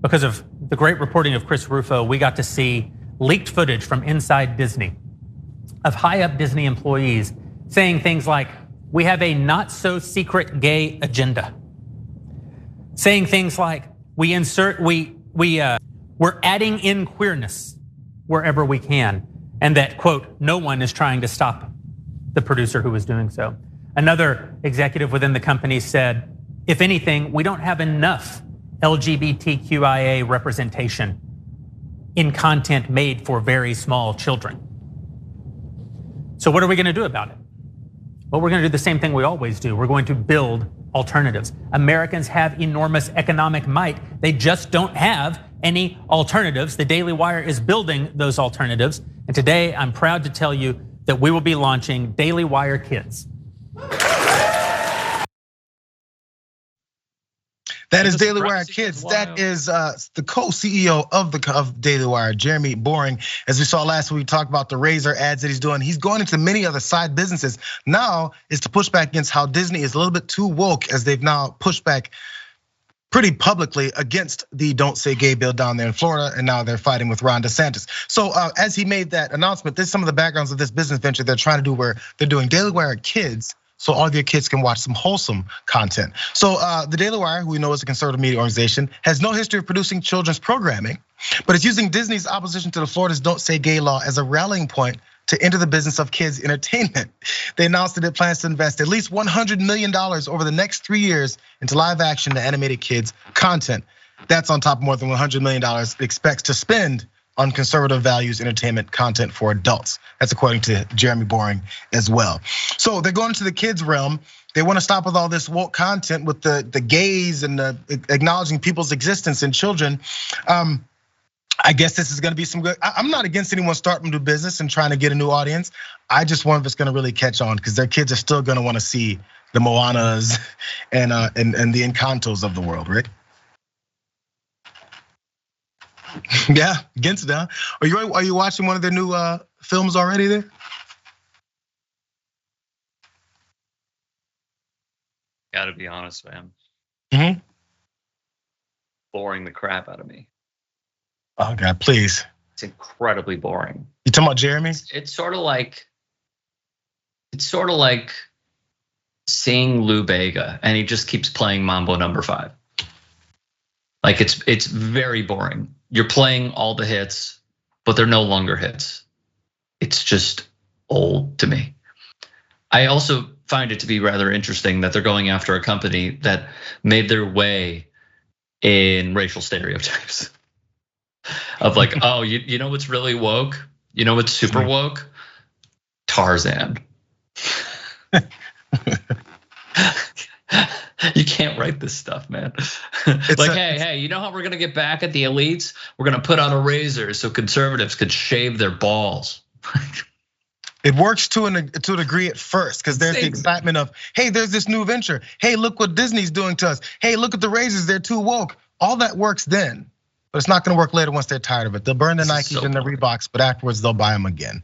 Because of the great reporting of Chris Rufo, we got to see leaked footage from inside Disney of high-up Disney employees saying things like, "We have a not-so-secret gay agenda." Saying things like, we're adding in queerness wherever we can, and that, quote, no one is trying to stop the producer who was doing so. Another executive within the company said, if anything, we don't have enough LGBTQIA representation in content made for very small children. So what are we gonna do about it? Well, we're gonna do the same thing we always do. We're going to build alternatives. Americans have enormous economic might. They just don't have any alternatives. The Daily Wire is building those alternatives. And today I'm proud to tell you that we will be launching Daily Wire Kids. That is Daily Wire Kids. That is the co-CEO of Daily Wire, Jeremy Boring. As we saw last week, we talked about the razor ads that he's doing. He's going into many other side businesses. Now is to push back against how Disney is a little bit too woke, as they've now pushed back pretty publicly against the Don't Say Gay bill down there in Florida, and now they're fighting with Ron DeSantis. So as he made that announcement, there's some of the backgrounds of this business venture they're trying to do, where they're doing Daily Wire Kids, so all of your kids can watch some wholesome content. So the Daily Wire, who we know is a conservative media organization, has no history of producing children's programming, but it's using Disney's opposition to the Florida's Don't Say Gay law as a rallying point to enter the business of kids entertainment. They announced that it plans to invest at least $100 million over the next 3 years into live action and animated kids content. That's on top of more than $100 million it expects to spend on conservative values entertainment content for adults. That's according to Jeremy Boring as well. So they're going into the kids realm. They want to stop with all this woke content with the gays and acknowledging people's existence in children. I guess this is gonna be some good. I'm not against anyone starting to do business and trying to get a new audience. I just wonder if it's gonna really catch on, because their kids are still gonna want to see the Moanas and the Encantos of the world, Rick. Yeah, against it, huh? Are you watching one of their new films already there? Gotta be honest, man. Boring the crap out of me. Oh God, please. It's incredibly boring. You talking about Jeremy? It's sort of like seeing Lou Bega, and he just keeps playing Mambo number 5. Like it's very boring. You're playing all the hits, but they're no longer hits. It's just old to me. I also find it to be rather interesting that they're going after a company that made their way in racial stereotypes. Of like, oh, you know what's really woke? You know what's super woke? Tarzan. You can't write this stuff, man. Like, hey, you know how we're gonna get back at the elites? We're gonna put out a razor so conservatives could shave their balls. It works to a degree at first, because there's the excitement of, hey, there's this new venture. Hey, look what Disney's doing to us. Hey, look at the razors, they're too woke. All that works then, but it's not gonna work later once they're tired of it. They'll burn the Nikes and the Reeboks, but afterwards they'll buy them again.